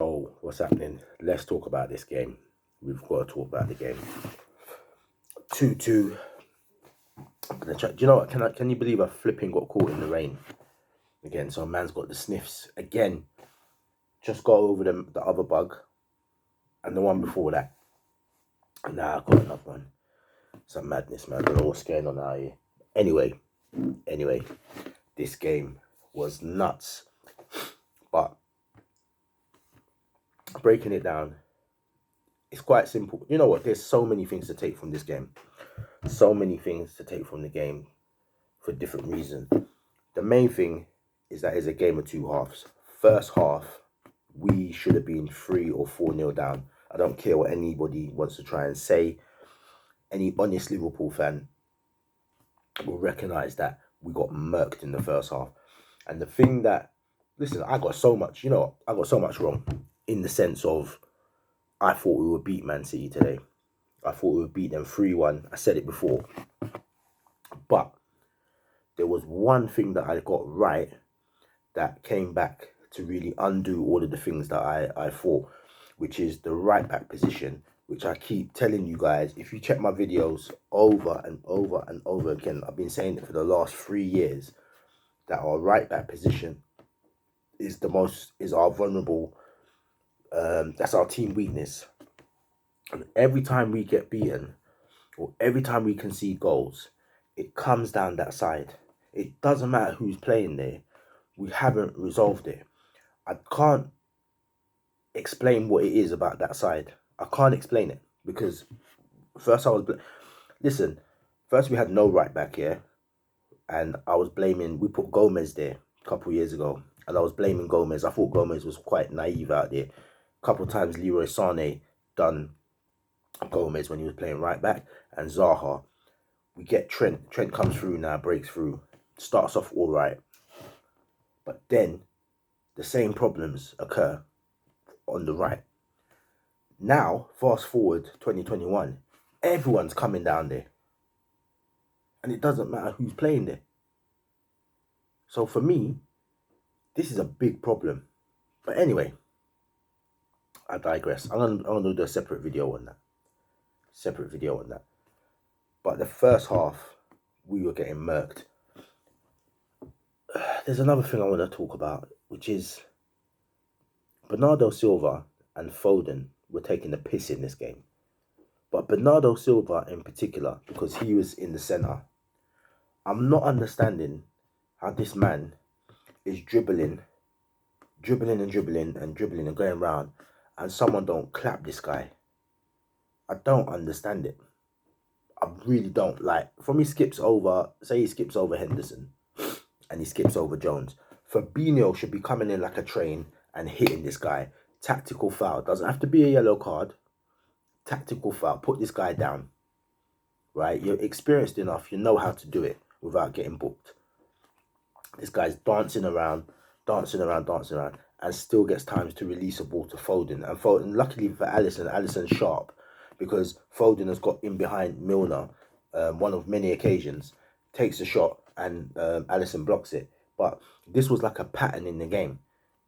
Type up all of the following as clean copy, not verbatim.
Oh, what's happening? Let's talk about this game. We've got to talk about the game. 2-2. Do you know what? Can you believe I flipping got caught in the rain again? So man's got the sniffs again. Just got over the other bug and the one before that. Nah, I got another one. Some madness, man. I don't know what's going on out here. Anyway, this game was nuts. But breaking it down, it's quite simple. You know what? There's so many things to take from this game. So many things to take from the game for different reasons. The main thing is that it's a game of two halves. First half, we should have been 3 or 4-0 down. I don't care what anybody wants to try and say. Any honest Liverpool fan will recognise that we got murked in the first half. And the thing that, listen, I got so much wrong in the sense of I thought we would beat Man City today. I thought we would beat them 3-1. I said it before. But there was one thing that I got right that came back to really undo all of the things that I thought, which is the right back position, which I keep telling you guys. If you check my videos over and over and over again, I've been saying it for the last 3 years, that our right back position is our vulnerable, that's our team weakness. And every time we get beaten, or every time we concede goals, it comes down that side. It doesn't matter who's playing there. We haven't resolved it. I can't explain what it is about that side. I can't explain it because first first we had no right back here, and I was blaming. We put Gomez there a couple of years ago, and I was blaming Gomez. I thought Gomez was quite naive out there. A couple of times Leroy Sané done Gomez when he was playing right back, and Zaha. We get Trent. Trent comes through now, breaks through, starts off all right, but then the same problems occur on the right. Now, fast forward 2021, everyone's coming down there, and it doesn't matter who's playing there. So for me, this is a big problem. But anyway, I digress. I'm gonna do a separate video on that. But the first half, we were getting murked. There's another thing I want to talk about, which is Bernardo Silva and Foden were taking the piss in this game. But Bernardo Silva in particular, because he was in the centre, I'm not understanding how this man is dribbling and going round, and someone don't clap this guy. I don't understand it. I really don't. Like, from he skips over Henderson, and he skips over Jones. Fabinho should be coming in like a train and hitting this guy. Tactical foul. Doesn't have to be a yellow card. Tactical foul. Put this guy down. Right? You're experienced enough. You know how to do it without getting booked. This guy's dancing around, and still gets times to release a ball to Foden. And Foden, luckily for Alisson's sharp, because Foden has got in behind Milner, one of many occasions, takes a shot, and Alisson blocks it. But this was like a pattern in the game.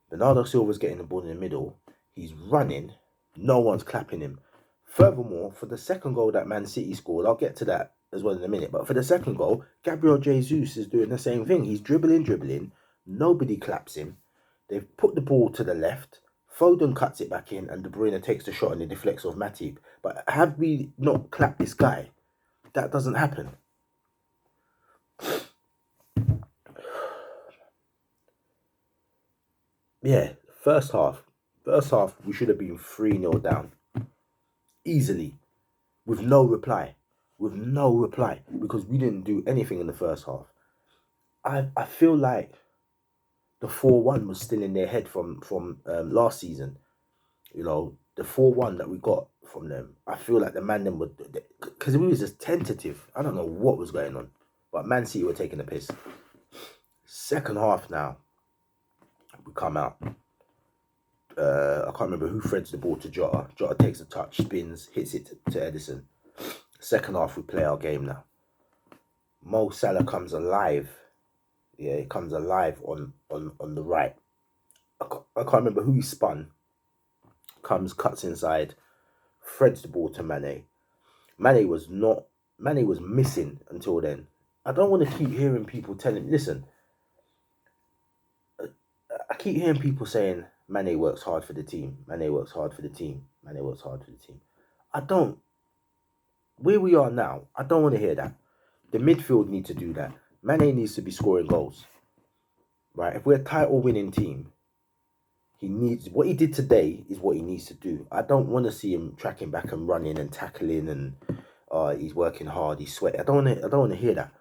Bernardo Silva's getting the ball in the middle. He's running. No one's clapping him. Furthermore, for the second goal that Man City scored, I'll get to that as well in a minute. But for the second goal, Gabriel Jesus is doing the same thing. He's dribbling. Nobody claps him. They've put the ball to the left. Foden cuts it back in, and De Bruyne takes the shot and it deflects off Matip. But have we not clapped this guy? That doesn't happen. Yeah, first half, we should have been 3-0 down. Easily. With no reply. Because we didn't do anything in the first half. I feel like the 4-1 was still in their head from last season. You know, the 4-1 that we got from them. I feel like the man them would, because we was just tentative. I don't know what was going on. But Man City were taking the piss. Second half now, we come out. I can't remember who threads the ball to Jota. Jota takes a touch, spins, hits it to Edison. Second half, we play our game now. Mo Salah comes alive. Yeah, he comes alive on the right. I can't remember who he spun. comes, cuts inside, threads the ball to Mane. Mane was not. Mane was missing until then. I don't want to keep hearing people telling. Listen, I keep hearing people saying Mane works hard for the team. Mane works hard for the team. Mane works hard for the team. I don't. Where we are now, I don't want to hear that. The midfield need to do that. Mane needs to be scoring goals. Right? If we're a title winning team, he needs what he did today is what he needs to do. I don't want to see him tracking back and running and tackling and he's working hard, he's sweating. I don't want to hear that.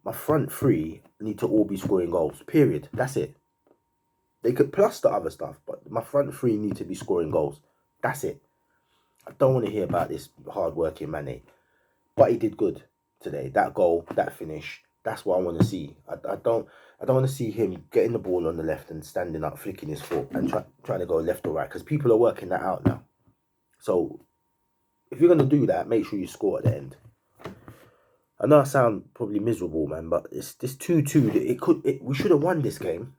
My front three need to all be scoring goals. Period. That's it. They could plus the other stuff, but my front three need to be scoring goals. That's it. I don't want to hear about this hard working Mane. But he did good today. That goal, that finish, that's what I want to see. I don't want to see him getting the ball on the left and standing up, flicking his foot and trying to go left or right, because people are working that out now. So if you're going to do that, make sure you score at the end. I know I sound probably miserable, man, but it's this 2-2. We should have won this game,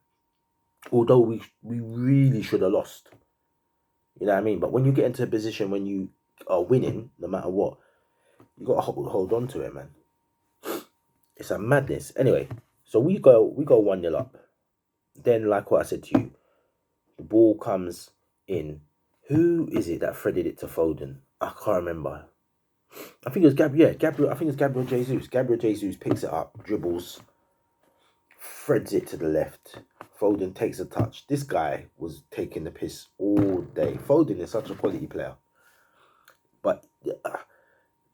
although we really should have lost. You know what I mean? But when you get into a position when you are winning, no matter what, you got to hold on to it, man. It's a madness. Anyway, so we go 1-0 up. Then, like what I said to you, the ball comes in. Who is it that threaded it to Foden? I can't remember. I think it was Gabriel. I think it's Gabriel Jesus. Gabriel Jesus picks it up, dribbles, threads it to the left. Foden takes a touch. This guy was taking the piss all day. Foden is such a quality player. But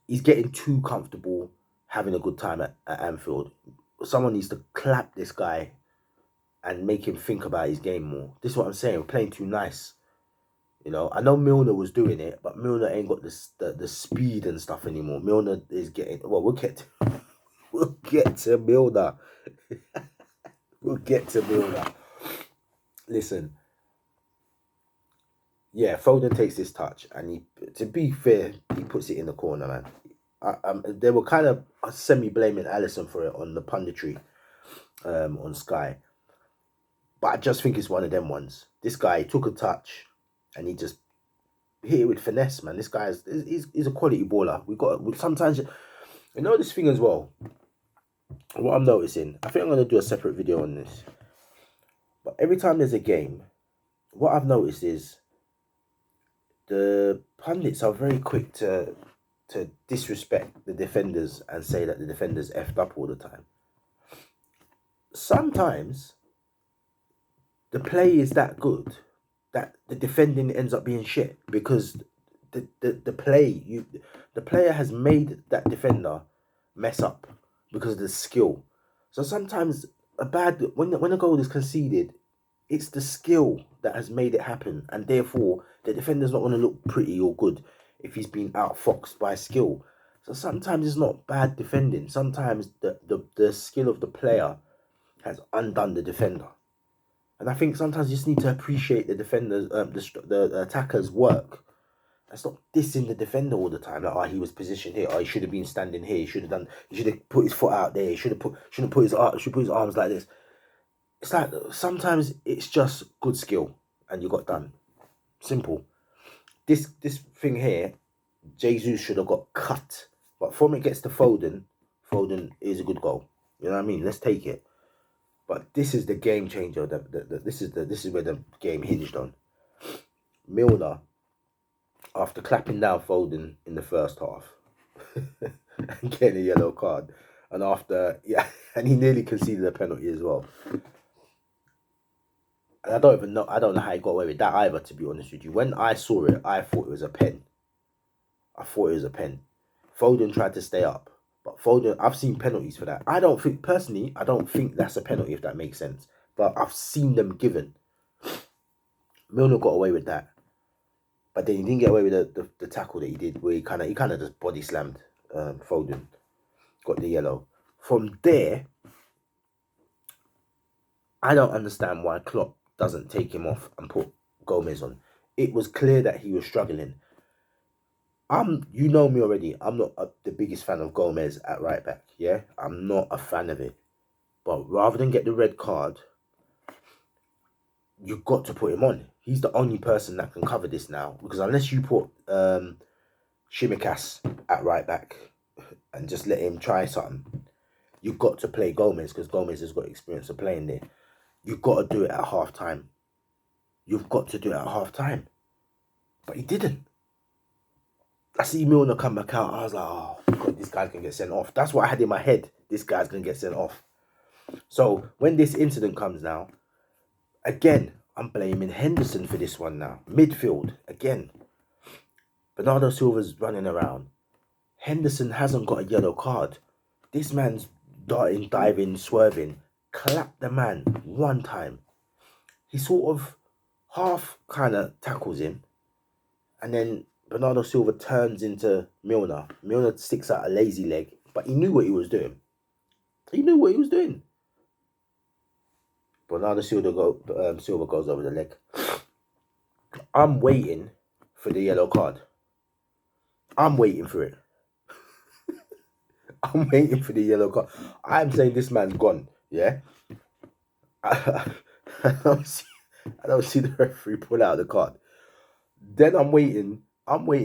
he's getting too comfortable having a good time at Anfield. Someone needs to clap this guy and make him think about his game more. This is what I'm saying. We're playing too nice. You know, I know Milner was doing it, but Milner ain't got the speed and stuff anymore. Milner is getting... Well, we'll get to Milner. We'll get to Milner. Listen. Yeah, Foden takes this touch, and he, to be fair, he puts it in the corner, man. They were kind of semi-blaming Alisson for it on the punditry on Sky. But I just think it's one of them ones. This guy took a touch and he just hit it with finesse, man. This guy he's a quality baller. Sometimes, you know this thing as well. What I'm noticing, I think I'm going to do a separate video on this. But every time there's a game, what I've noticed is the pundits are very quick to disrespect the defenders and say that the defenders effed up all the time. Sometimes the play is that good that the defending ends up being shit because the player has made that defender mess up because of the skill. So sometimes when a goal is conceded, it's the skill that has made it happen, and therefore the defender's not going to look pretty or good if he's been outfoxed by skill. So sometimes it's not bad defending. Sometimes the skill of the player has undone the defender. And I think sometimes you just need to appreciate the defenders, the attacker's work. And stop dissing the defender all the time. Like, he was positioned here. He should have been standing here. He should have put his foot out there. He should put his arms like this. It's like sometimes it's just good skill and you got done. Simple. This thing here, Jesus should have got cut. But from it gets to Foden is a good goal. You know what I mean? Let's take it. But this is the game changer. This is where the game hinged on. Milner, after clapping down Foden in the first half and getting a yellow card, and and he nearly conceded a penalty as well. And I don't know how he got away with that either, to be honest with you. When I saw it, I thought it was a pen. Foden tried to stay up. But Foden, I've seen penalties for that. I don't think that's a penalty, if that makes sense. But I've seen them given. Milner got away with that. But then he didn't get away with the tackle that he did, where he kind of just body slammed Foden. Got the yellow. From there, I don't understand why Klopp doesn't take him off and put Gomez on. It was clear that he was struggling. You know me already. I'm not the biggest fan of Gomez at right back. Yeah, I'm not a fan of it. But rather than get the red card, you've got to put him on. He's the only person that can cover this now, because unless you put Shimikas at right back and just let him try something, you've got to play Gomez, because Gomez has got experience of playing there. You've got to do it at half time. You've got to do it at half time. But he didn't. I see Milner come back out. I was like, oh, God, this guy's going to get sent off. That's what I had in my head. This guy's going to get sent off. So when this incident comes now, again, I'm blaming Henderson for this one now. Midfield, again. Bernardo Silva's running around. Henderson hasn't got a yellow card. This man's darting, diving, swerving. Clap the man one time. He sort of half kind of tackles him. And then Bernardo Silva turns into Milner. Milner sticks out a lazy leg. But he knew what he was doing. He knew what he was doing. Bernardo Silva goes over the leg. I'm waiting for the yellow card. I'm waiting for it. I'm waiting for the yellow card. I'm saying this man's gone. Yeah. I don't see the referee pull out the card. Then I'm waiting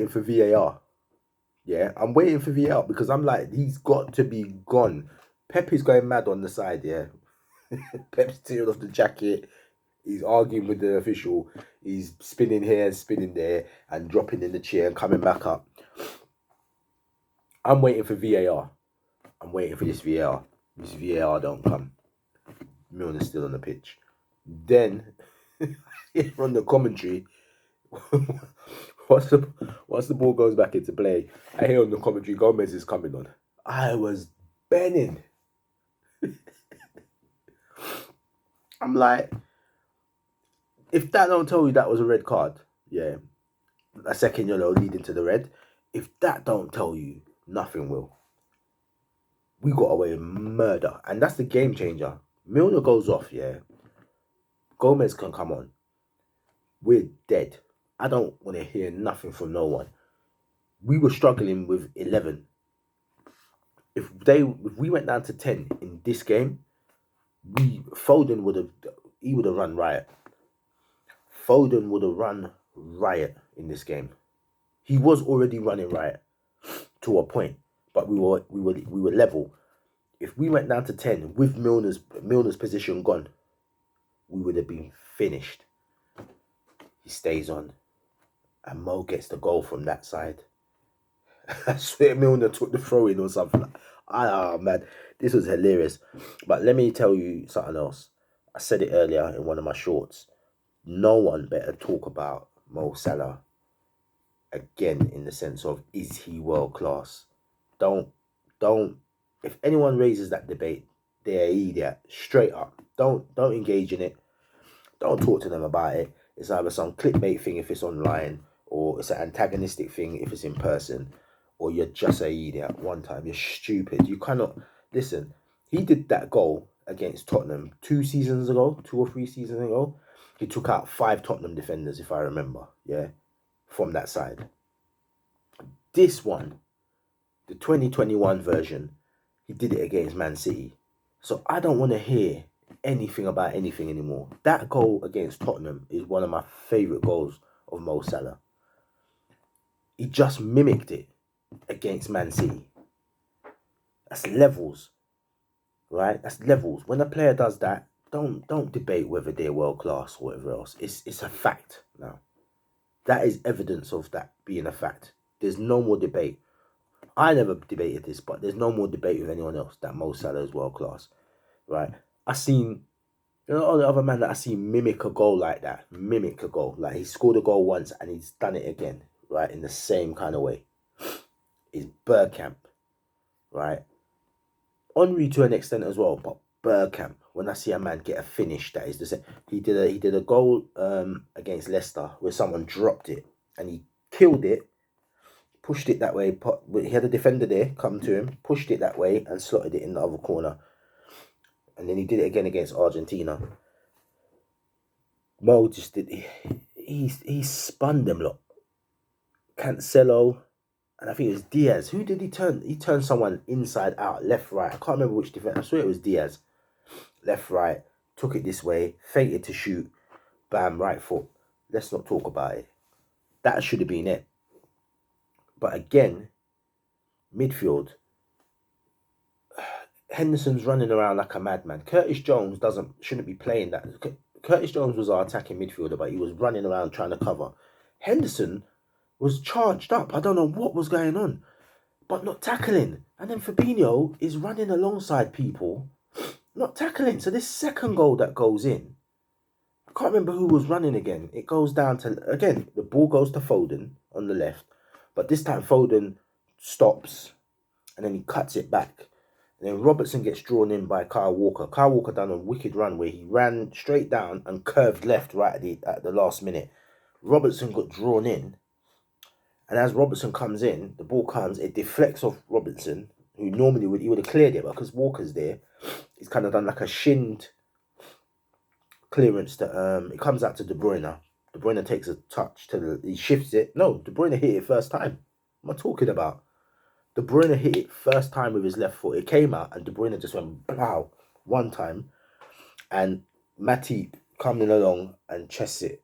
for VAR. Yeah, I'm waiting for VAR because I'm like, he's got to be gone. Pep is going mad on the side. Yeah. Pep's tearing off the jacket. He's arguing with the official. He's spinning here and spinning there and dropping in the chair and coming back up. I'm waiting for VAR. I'm waiting for this VAR. This VAR don't come. Milner's still on the pitch. Then, from the commentary, once the ball goes back into play, I hear on the commentary, Gomez is coming on. I was benning. I'm like, if that don't tell you that was a red card, yeah, a second yellow leading to the red, if that don't tell you, nothing will. We got away with murder, and that's the game changer. Milner goes off, yeah. Gomez can come on. We're dead. I don't want to hear nothing from no one. We were struggling with 11. If we went down to 10 in this game, Foden would have run riot. Foden would have run riot in this game. He was already running riot to a point, but we were level. If we went down to 10 with Milner's position gone, we would have been finished. He stays on, and Mo gets the goal from that side. I swear Milner took the throw in or something. Man, this was hilarious. But let me tell you something else. I said it earlier in one of my shorts. No one better talk about Mo Salah again in the sense of, is he world class? Don't. If anyone raises that debate, they're an idiot. Straight up. Don't engage in it. Don't talk to them about it. It's either some clickbait thing if it's online, or it's an antagonistic thing if it's in person, or you're just an idiot one time. You're stupid. You cannot... Listen, he did that goal against Tottenham 2 or 3 seasons ago. He took out 5 Tottenham defenders, if I remember, yeah, from that side. This one, the 2021 version, he did it against Man City. So I don't want to hear anything about anything anymore. That goal against Tottenham is one of my favourite goals of Mo Salah. He just mimicked it against Man City. That's levels, right? That's levels. When a player does that, don't debate whether they're world class or whatever else. It's a fact now. That is evidence of that being a fact. There's no more debate. I never debated this, but there's no more debate with anyone else that Mo Salah is world class, right? I seen the other man that I seen mimic a goal like that. Mimic a goal. Like, he scored a goal once and he's done it again, right? In the same kind of way. Is Bergkamp, right? Henry to an extent as well, but Bergkamp, when I see a man get a finish that is the same. He did a goal against Leicester where someone dropped it and he killed it, pushed it that way. He had a defender there come to him, pushed it that way and slotted it in the other corner. And then he did it again against Argentina. Mo just did... He spun them lot. Cancelo, and I think it was Diaz. Who did he turn? He turned someone inside out, left, right. I can't remember which defender. I swear it was Diaz. Left, right. Took it this way. Feinted to shoot. bam, right foot. Let's not talk about it. That should have been it. But again, midfield, Henderson's running around like a madman. Curtis Jones shouldn't be playing that. Curtis Jones was our attacking midfielder, but he was running around trying to cover. Henderson was charged up. I don't know what was going on, but not tackling. And then Fabinho is running alongside people, not tackling. So this second goal that goes in, I can't remember who was running again. It goes down to, again, the ball goes to Foden on the left, but this time Foden stops and then he cuts it back. And then Robertson gets drawn in by Kyle Walker. Kyle Walker done a wicked run where he ran straight down and curved left right at the last minute. Robertson got drawn in. And as Robertson comes in, the ball comes, it deflects off Robertson, who normally would have cleared it, but because Walker's there, he's kind of done like a shinned clearance to it comes out to De Bruyne. De Bruyne takes a touch he shifts it. No, De Bruyne hit it first time. What am I talking about? De Bruyne hit it first time with his left foot. It came out and De Bruyne just went blow one time. And Matip coming along and chests it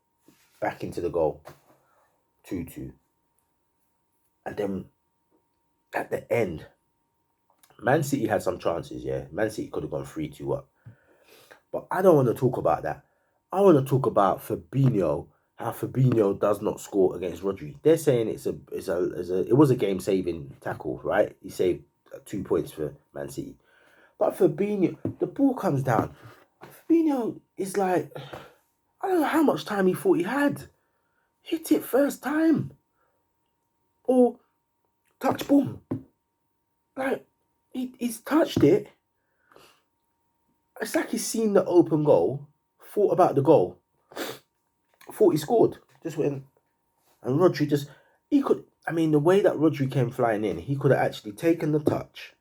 back into the goal. 2-2. And then at the end, Man City had some chances, yeah. Man City could have gone 3-2 up. But I don't want to talk about that. I want to talk about Fabinho, how Fabinho does not score against Rodri. They're saying it was a game-saving tackle, right? He saved 2 points for Man City. But Fabinho, the ball comes down. Fabinho is like, I don't know how much time he thought he had. Hit it first time. Or touch, boom. Like, he's touched it. It's like he's seen the open goal, thought about the goal, thought he scored. Just went, and Rodri the way that Rodri came flying in, he could have actually taken the touch,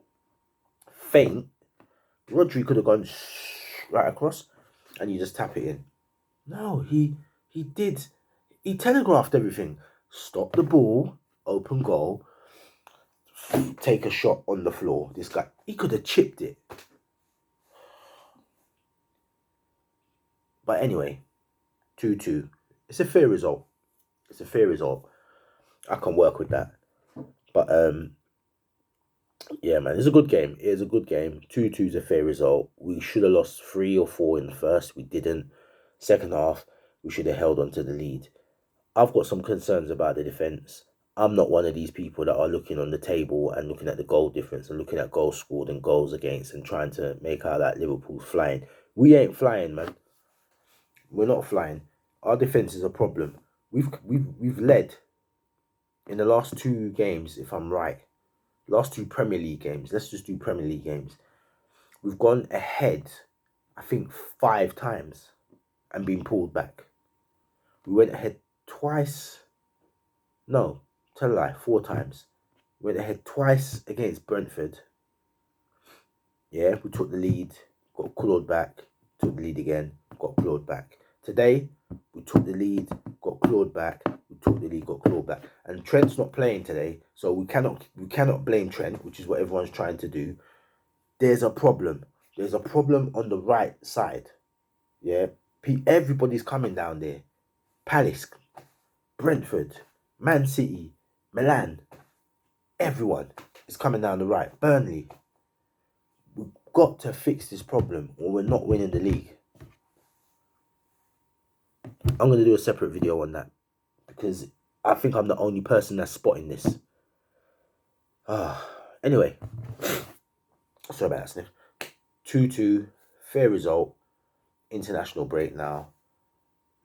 feint. Rodri could have gone right across, and you just tap it in. No, he telegraphed everything. Stop the ball, open goal, take a shot on the floor. This guy, he could have chipped it. But anyway, 2-2. It's a fair result. I can work with that. But yeah, man, it's a good game. It is a good game. 2-2 is a fair result. We should have lost 3 or 4 in the first. We didn't. Second half, we should have held on to the lead. I've got some concerns about the defence. I'm not one of these people that are looking on the table and looking at the goal difference and looking at goals scored and goals against and trying to make out that Liverpool's flying. We ain't flying, man. We're not flying. Our defence is a problem. We've led in the last 2 games, if I'm right. Last 2 Premier League games. Let's just do Premier League games. We've gone ahead, I think, 5 times and been pulled back. We went ahead twice. No, tell a lie, 4 times. We went ahead twice against Brentford. Yeah, we took the lead, got clawed back, took the lead again, got clawed back. Today, we took the lead, got clawed back, we took the lead, got clawed back. And Trent's not playing today, so we cannot blame Trent, which is what everyone's trying to do. There's a problem. There's a problem on the right side. Yeah, everybody's coming down there. Palace, Brentford, Man City, Milan, everyone is coming down the right. Burnley. We've got to fix this problem or we're not winning the league. I'm going to do a separate video on that because I think I'm the only person that's spotting this. Anyway, sorry about that, Sniff. 2-2, fair result. International break now.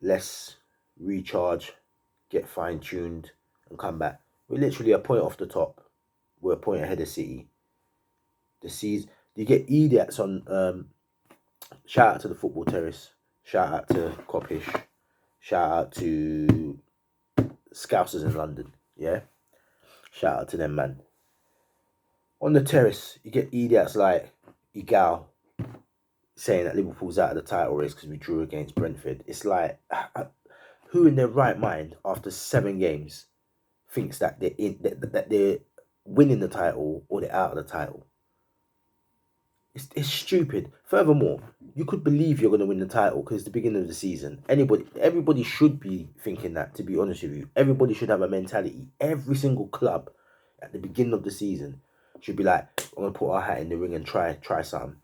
Let's recharge, get fine-tuned and come back. We're literally a point off the top. We're a point ahead of City. The season, you get idiots on. Shout out to the Football Terrace. Shout out to Coppish. Shout out to Scousers in London. Yeah. Shout out to them, man. On the terrace, you get idiots like Igal saying that Liverpool's out of the title race because we drew against Brentford. It's like, who in their right mind after 7 games thinks that they're winning the title or they're out of the title? It's stupid. Furthermore, you could believe you're going to win the title because it's the beginning of the season. Everybody should be thinking that. To be honest with you, everybody should have a mentality. Every single club at the beginning of the season should be like, "I'm going to put our hat in the ring and try something."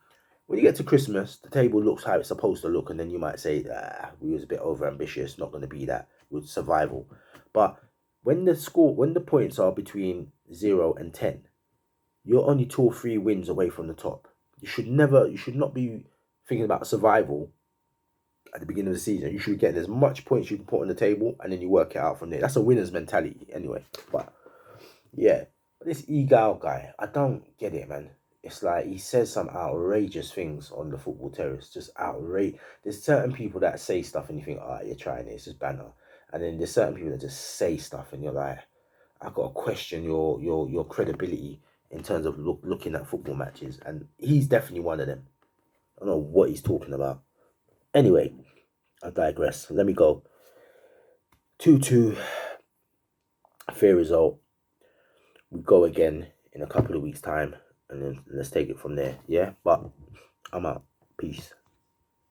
When you get to Christmas, the table looks how it's supposed to look, and then you might say, we was a bit over ambitious, not going to be that with survival. But when the points are between 0 and 10, you're only 2 or 3 wins away from the top. You should not be thinking about survival at the beginning of the season. You should get as much points you can put on the table, and then you work it out from there. That's a winner's mentality, anyway. But yeah, but this Egal guy, I don't get it, man. It's like he says some outrageous things on the football terrace, just outrageous. There's certain people that say stuff and you think, oh, you're trying it, it's just banter. And then there's certain people that just say stuff and you're like, I've got to question your credibility in terms of looking at football matches. And he's definitely one of them. I don't know what he's talking about. Anyway, I digress. Let me go. 2-2, fair result. We go again in a couple of weeks' time, and then let's take it from there. Yeah, but I'm out. Peace.